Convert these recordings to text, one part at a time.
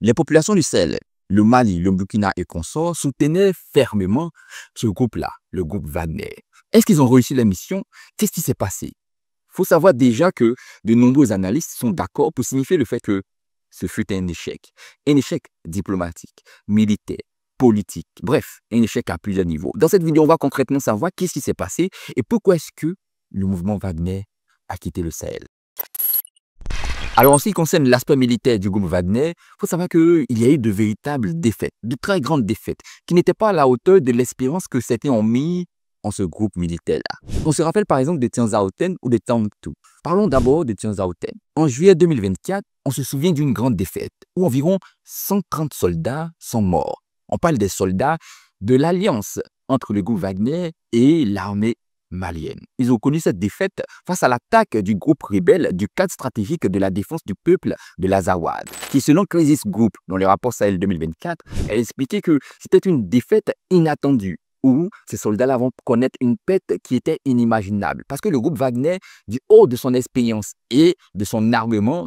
Les populations du Sahel, le Mali, le Burkina et consorts soutenaient fermement ce groupe-là, le groupe Wagner. Est-ce qu'ils ont réussi la mission? Qu'est-ce qui s'est passé? Il faut savoir déjà que de nombreux analystes sont d'accord pour signifier le fait que ce fut un échec diplomatique, militaire, politique, bref, un échec à plusieurs niveaux. Dans cette vidéo, on va concrètement savoir qu'est-ce qui s'est passé et pourquoi est-ce que le mouvement Wagner a quitté le Sahel. Alors, en ce qui concerne l'aspect militaire du groupe Wagner, il faut savoir qu'il y a eu de véritables défaites, de très grandes défaites, qui n'étaient pas à la hauteur de l'espérance que certains ont mis en ce groupe militaire-là. On se rappelle par exemple de Tianzaoten ou de Tangtu. Parlons d'abord de Tianzaoten. En juillet 2024, on se souvient d'une grande défaite où environ 130 soldats sont morts. On parle des soldats de l'alliance entre le groupe Wagner et l'armée malienne. Ils ont connu cette défaite face à l'attaque du groupe rebelle du cadre stratégique de la défense du peuple de l'Azawad, qui selon Crisis Group, dans le rapport Sahel 2024, a expliqué que c'était une défaite inattendue, où ces soldats-là vont connaître une perte qui était inimaginable. Parce que le groupe Wagner, du haut de son expérience et de son armement,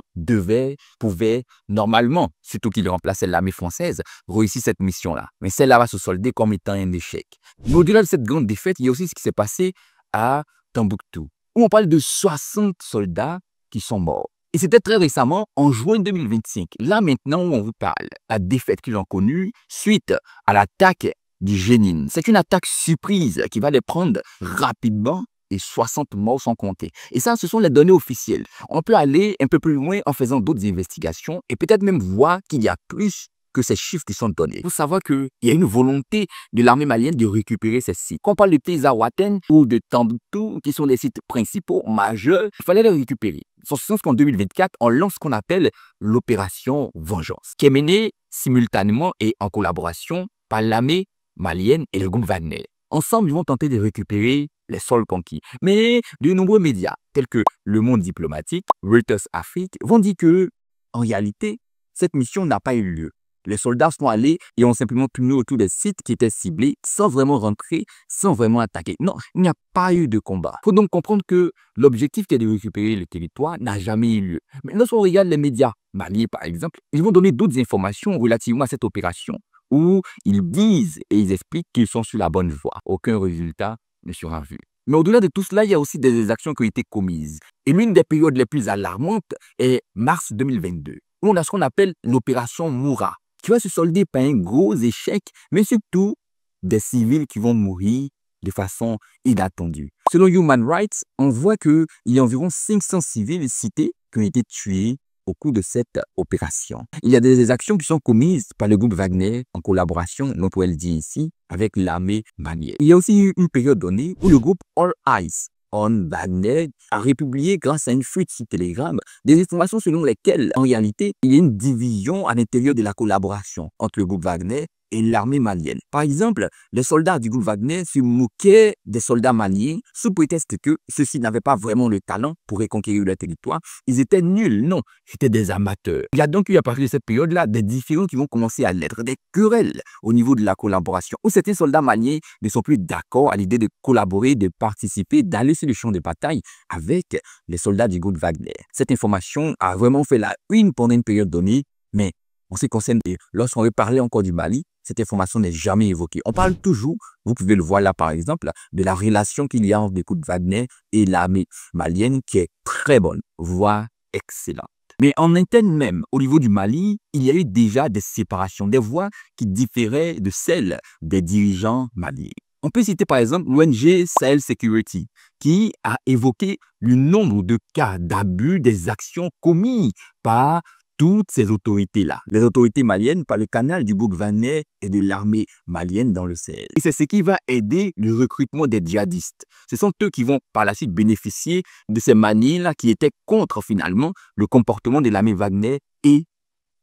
pouvait normalement, surtout qu'il remplaçait l'armée française, réussir cette mission-là. Mais celle-là va se solder comme étant un échec. Mais au-delà de cette grande défaite, il y a aussi ce qui s'est passé à Tombouctou, où on parle de 60 soldats qui sont morts. Et c'était très récemment, en juin 2025. Là maintenant où on vous parle, la défaite qu'ils ont connue suite à l'attaque du Jenin. C'est une attaque surprise qui va les prendre rapidement et 60 morts sont comptés. Et ça, ce sont les données officielles. On peut aller un peu plus loin en faisant d'autres investigations et peut-être même voir qu'il y a plus que ces chiffres qui sont donnés. Il faut savoir qu'il y a une volonté de l'armée malienne de récupérer ces sites. Quand on parle de Tianzaoten ou de Tangtu, qui sont des sites principaux, majeurs, il fallait les récupérer. En ce sens qu'en 2024, on lance ce qu'on appelle l'opération Vengeance, qui est menée simultanément et en collaboration par l'armée malienne et le groupe Wagner. Ensemble, ils vont tenter de récupérer les sols conquis. Mais de nombreux médias, tels que Le Monde Diplomatique, Reuters Afrique, vont dire que, en réalité, cette mission n'a pas eu lieu. Les soldats sont allés et ont simplement tourné autour des sites qui étaient ciblés sans vraiment rentrer, sans vraiment attaquer. Non, il n'y a pas eu de combat. Il faut donc comprendre que l'objectif qui est de récupérer le territoire n'a jamais eu lieu. Mais lorsqu'on regarde les médias maliens, par exemple, ils vont donner d'autres informations relativement à cette opération où ils disent et ils expliquent qu'ils sont sur la bonne voie. Aucun résultat ne sera vu. Mais au-delà de tout cela, il y a aussi des actions qui ont été commises. Et l'une des périodes les plus alarmantes est mars 2022, où on a ce qu'on appelle l'opération Moura, qui va se solder par un gros échec, mais surtout des civils qui vont mourir de façon inattendue. Selon Human Rights, on voit qu'il y a environ 500 civils cités qui ont été tués au cours de cette opération. Il y a des actions qui sont commises par le groupe Wagner en collaboration, notre LD ici, avec l'armée malienne. Il y a aussi eu une période donnée où le groupe All Eyes on Wagner a republié grâce à une fuite sur Telegram des informations selon lesquelles, en réalité, il y a une division à l'intérieur de la collaboration entre le groupe Wagner et l'armée malienne. Par exemple, les soldats du groupe Wagner se moquaient des soldats maliens sous prétexte que ceux-ci n'avaient pas vraiment le talent pour reconquérir leur territoire. Ils étaient nuls, non, c'était des amateurs. Il y a donc eu à partir de cette période-là des différends qui vont commencer à naître, des querelles au niveau de la collaboration, où certains soldats maliens ne sont plus d'accord à l'idée de collaborer, de participer, d'aller sur le champ de bataille avec les soldats du groupe Wagner. Cette information a vraiment fait la une pendant une période donnée, mais en ce qui concerne, lorsqu'on veut parler encore du Mali, cette information n'est jamais évoquée. On parle toujours, vous pouvez le voir là par exemple, de la relation qu'il y a entre le groupe Wagner et l'armée malienne qui est très bonne, voire excellente. Mais en interne même, au niveau du Mali, il y a eu déjà des séparations, des voix qui différaient de celles des dirigeants maliens. On peut citer par exemple l'ONG Sahel Security qui a évoqué le nombre de cas d'abus des actions commises par toutes ces autorités-là, les autorités maliennes par le canal du groupe Wagner et de l'armée malienne dans le Sahel. Et c'est ce qui va aider le recrutement des djihadistes. Ce sont eux qui vont par la suite bénéficier de ces manies-là qui étaient contre finalement le comportement de l'armée Wagner et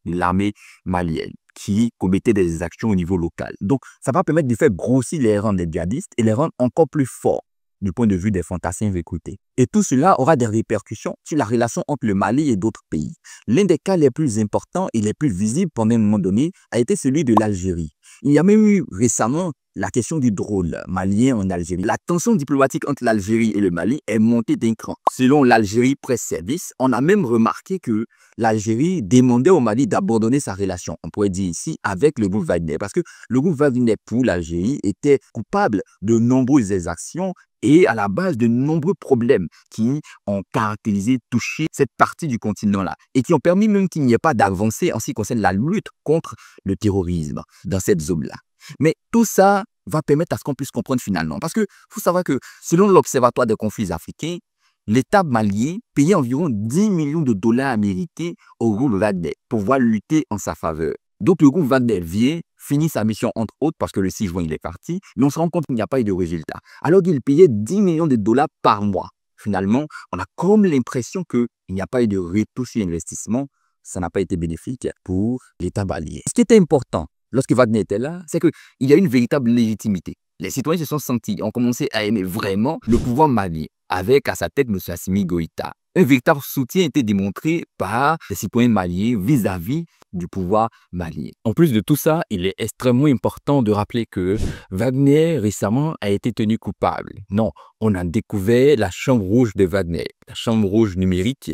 de l'armée malienne qui commettaient des actions au niveau local. Donc, ça va permettre de faire grossir les rangs des djihadistes et les rendre encore plus forts. du point de vue des fantassins recrutés. Et tout cela aura des répercussions sur la relation entre le Mali et d'autres pays. L'un des cas les plus importants et les plus visibles pendant un moment donné a été celui de l'Algérie. Il y a même eu récemment la question du drôle malien en Algérie. La tension diplomatique entre l'Algérie et le Mali est montée d'un cran. Selon l'Algérie Presse Service, on a même remarqué que l'Algérie demandait au Mali d'abandonner sa relation, on pourrait dire ici, avec le groupe Wagner. Parce que le groupe Wagner pour l'Algérie était coupable de nombreuses exactions et à la base de nombreux problèmes qui ont caractérisé, touché cette partie du continent-là et qui ont permis même qu'il n'y ait pas d'avancée en ce qui concerne la lutte contre le terrorisme dans cette zone-là. Mais tout ça va permettre à ce qu'on puisse comprendre finalement. Parce qu'il faut savoir que selon l'Observatoire des conflits africains, l'État malien payait environ 10 millions de dollars américains au groupe Wagner pour pouvoir lutter en sa faveur. Donc le groupe Wagner vient, finit sa mission entre autres parce que le 6 juin il est parti, mais on se rend compte qu'il n'y a pas eu de résultat. Alors qu'il payait 10 millions de dollars par mois. Finalement, on a comme l'impression qu'il n'y a pas eu de retour sur investissement. Ça n'a pas été bénéfique pour l'État malien. Ce qui était important lorsque Wagner était là, c'est qu'il y a une véritable légitimité. Les citoyens se sont sentis, ont commencé à aimer vraiment le pouvoir malien, avec à sa tête M. Assimi Goïta. Un véritable soutien était démontré par les citoyens maliens vis-à-vis du pouvoir malien. En plus de tout ça, il est extrêmement important de rappeler que Wagner récemment a été tenu coupable. Non, on a découvert la chambre rouge de Wagner, la chambre rouge numérique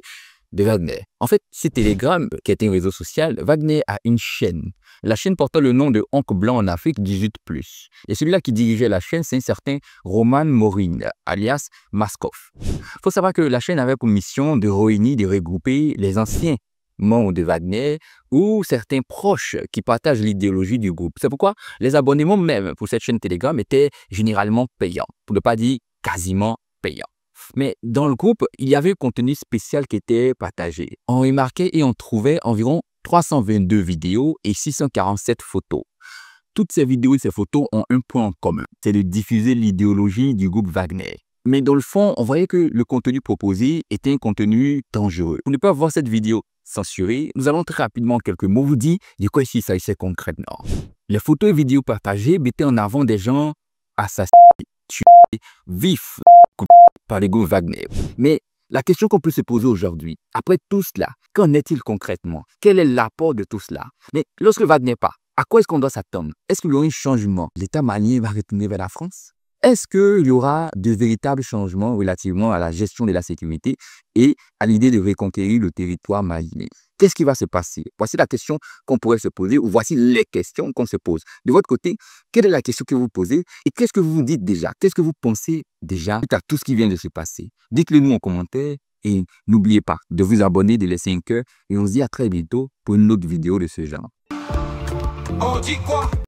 de Wagner. En fait, c'est Telegram, qui est un réseau social, Wagner a une chaîne. La chaîne portait le nom de Oncle Blanc en Afrique 18+. Et celui-là qui dirigeait la chaîne, c'est un certain Roman Morin, alias Maskov. Il faut savoir que la chaîne avait pour mission de réunir, de regrouper les anciens membres de Wagner ou certains proches qui partagent l'idéologie du groupe. C'est pourquoi les abonnements même pour cette chaîne Telegram étaient généralement payants, pour ne pas dire quasiment payants. Mais dans le groupe, il y avait un contenu spécial qui était partagé. On remarquait et on trouvait environ 322 vidéos et 647 photos. Toutes ces vidéos et ces photos ont un point en commun, c'est de diffuser l'idéologie du groupe Wagner. Mais dans le fond, on voyait que le contenu proposé était un contenu dangereux. Pour ne pas voir cette vidéo censurée, nous allons très rapidement en quelques mots vous dire de quoi ici s'agissait concrètement. Les photos et vidéos partagées mettaient en avant des gens assassinés, tués, vifs, par les groupes Wagner. Mais la question qu'on peut se poser aujourd'hui, après tout cela, qu'en est-il concrètement? Quel est l'apport de tout cela? Mais lorsque Wagner part, à quoi est-ce qu'on doit s'attendre? Est-ce qu'il y aura un changement? L'État malien va retourner vers la France? Est-ce qu'il y aura de véritables changements relativement à la gestion de la sécurité et à l'idée de reconquérir le territoire malien? Qu'est-ce qui va se passer? Voici la question qu'on pourrait se poser, ou voici les questions qu'on se pose. De votre côté, quelle est la question que vous posez et qu'est-ce que vous vous dites déjà? Qu'est-ce que vous pensez déjà à tout ce qui vient de se passer? Dites-le nous en commentaire et n'oubliez pas de vous abonner, de laisser un cœur et on se dit à très bientôt pour une autre vidéo de ce genre. On dit quoi?